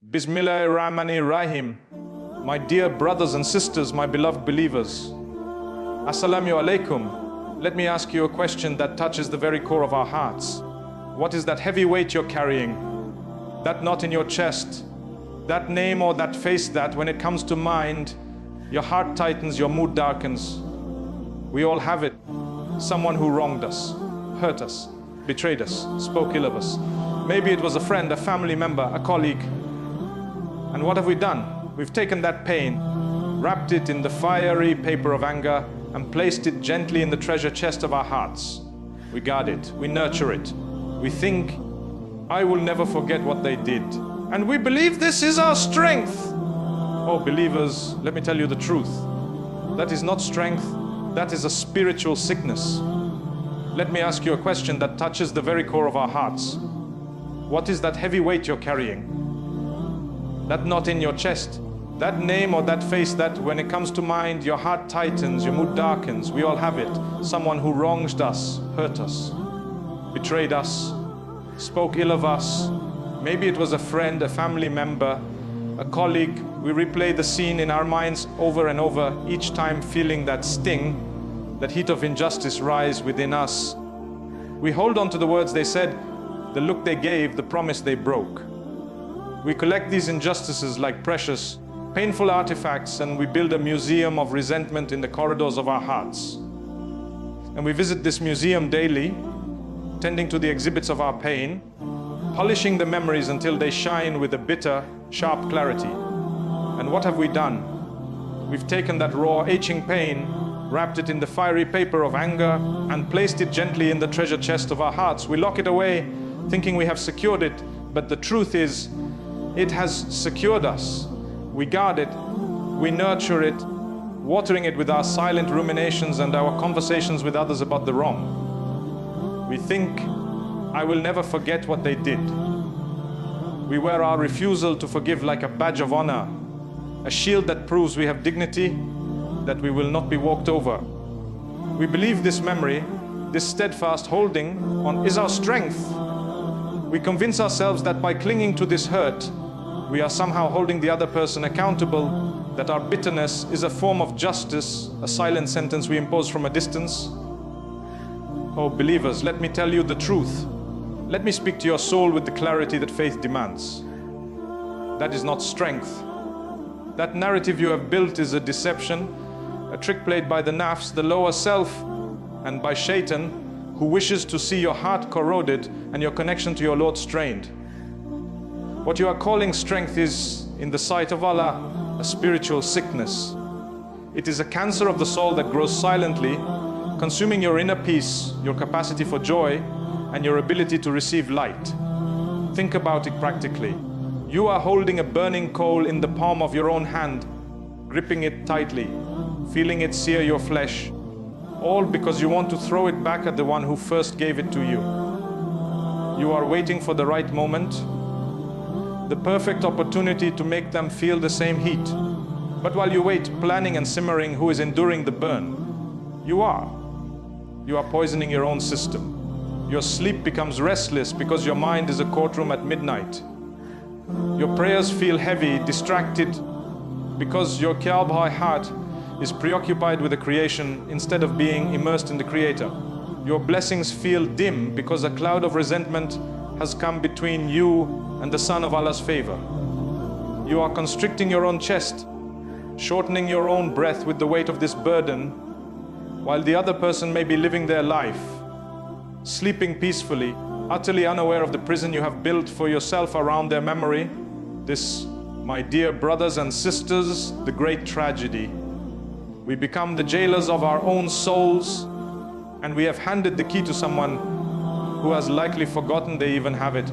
Bismillahirrahmanirrahim. My dear brothers and sisters, my beloved believers. Assalamu alaikum. Let me ask you a question that touches the very core of our hearts. What is that heavy weight you're carrying? That knot in your chest? That name or that face that, when it comes to mind, your heart tightens, your mood darkens? We all have it. Someone who wronged us, hurt us, betrayed us, spoke ill of us. Maybe it was a friend, a family member, a colleague. And what have we done? We've taken that pain, wrapped it in the fiery paper of anger, and placed it gently in the treasure chest of our hearts. We guard it, we nurture it. We think, I will never forget what they did. And we believe this is our strength. Oh, believers, let me tell you the truth. That is not strength, that is a spiritual sickness. Let me ask you a question that touches the very core of our hearts. What is that heavy weight you're carrying? That knot in your chest, that name or that face that, when it comes to mind, your heart tightens, your mood darkens. We all have it. Someone who wronged us, hurt us, betrayed us, spoke ill of us. Maybe it was a friend, a family member, a colleague. We replay the scene in our minds over and over, each time feeling that sting, that heat of injustice rise within us. We hold on to the words they said, the look they gave, the promise they broke. We collect these injustices like precious, painful artifacts, and we build a museum of resentment in the corridors of our hearts. And we visit this museum daily, tending to the exhibits of our pain, polishing the memories until they shine with a bitter, sharp clarity. And what have we done? We've taken that raw, aching pain, wrapped it in the fiery paper of anger, and placed it gently in the treasure chest of our hearts. We lock it away, thinking we have secured it, but the truth is, it has secured us. We guard it, we nurture it, watering it with our silent ruminations and our conversations with others about the wrong. We think, I will never forget what they did. We wear our refusal to forgive like a badge of honor, a shield that proves we have dignity, that we will not be walked over. We believe this memory, this steadfast holding on, is our strength. We convince ourselves that by clinging to this hurt, we are somehow holding the other person accountable, that our bitterness is a form of justice, a silent sentence we impose from a distance. Oh, believers, let me tell you the truth. Let me speak to your soul with the clarity that faith demands. That is not strength. That narrative you have built is a deception, a trick played by the nafs, the lower self, and by Shaitan, who wishes to see your heart corroded and your connection to your Lord strained. What you are calling strength is, in the sight of Allah, a spiritual sickness. It is a cancer of the soul that grows silently, consuming your inner peace, your capacity for joy, and your ability to receive light. Think about it practically. You are holding a burning coal in the palm of your own hand, gripping it tightly, feeling it sear your flesh, all because you want to throw it back at the one who first gave it to you. You are waiting for the right moment, the perfect opportunity to make them feel the same heat. But while you wait, planning and simmering who is enduring the burn, you are poisoning your own system. Your sleep becomes restless because your mind is a courtroom at midnight. Your prayers feel heavy, distracted, because your Kaaba heart is preoccupied with the creation instead of being immersed in the Creator. Your blessings feel dim because a cloud of resentment has come between you and the sun of Allah's favor. You are constricting your own chest, shortening your own breath with the weight of this burden, while the other person may be living their life, sleeping peacefully, utterly unaware of the prison you have built for yourself around their memory. This, my dear brothers and sisters, the great tragedy. We become the jailers of our own souls, and we have handed the key to someone who has likely forgotten they even have it.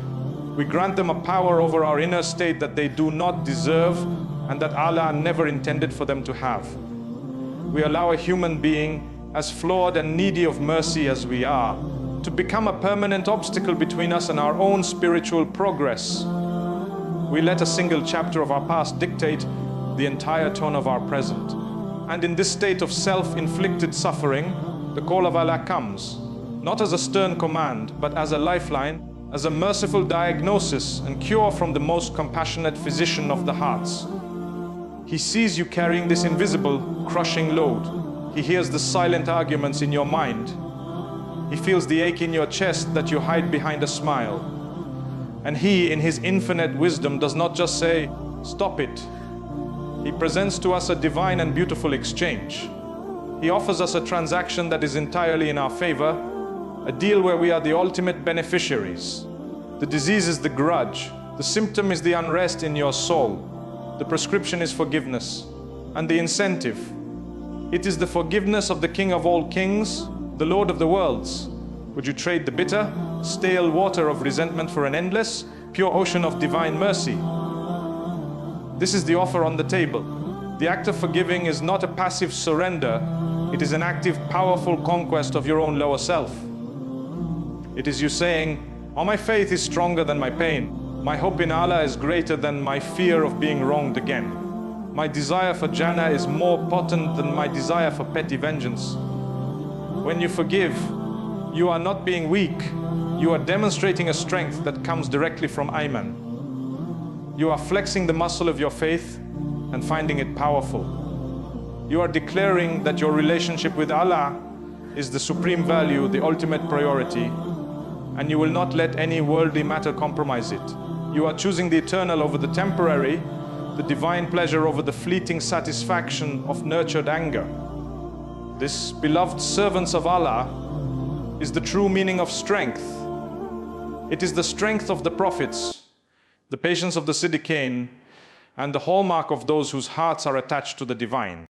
We grant them a power over our inner state that they do not deserve and that Allah never intended for them to have. We allow a human being, as flawed and needy of mercy as we are, to become a permanent obstacle between us and our own spiritual progress. We let a single chapter of our past dictate the entire tone of our present. And in this state of self-inflicted suffering, the call of Allah comes, not as a stern command, but as a lifeline as a merciful diagnosis and cure from the most compassionate physician of the hearts. He sees you carrying this invisible, crushing load. He hears the silent arguments in your mind. He feels the ache in your chest that you hide behind a smile. And He, in His infinite wisdom, does not just say, "Stop it." He presents to us a divine and beautiful exchange. He offers us a transaction that is entirely in our favor, a deal where we are the ultimate beneficiaries. The disease is the grudge. The symptom is the unrest in your soul. The prescription is forgiveness. And the incentive, it is the forgiveness of the King of all kings, the Lord of the worlds. Would you trade the bitter, stale water of resentment for an endless, pure ocean of divine mercy? This is the offer on the table. The act of forgiving is not a passive surrender. It is an active, powerful conquest of your own lower self. It is you saying, "Oh, my faith is stronger than my pain. My hope in Allah is greater than my fear of being wronged again. My desire for Jannah is more potent than my desire for petty vengeance." When you forgive, you are not being weak. You are demonstrating a strength that comes directly from Iman. You are flexing the muscle of your faith and finding it powerful. You are declaring that your relationship with Allah is the supreme value, the ultimate priority, and you will not let any worldly matter compromise it. You are choosing the eternal over the temporary, the divine pleasure over the fleeting satisfaction of nurtured anger. This, beloved servants of Allah, is the true meaning of strength. It is the strength of the prophets, the patience of the Siddiqeen, and the hallmark of those whose hearts are attached to the divine.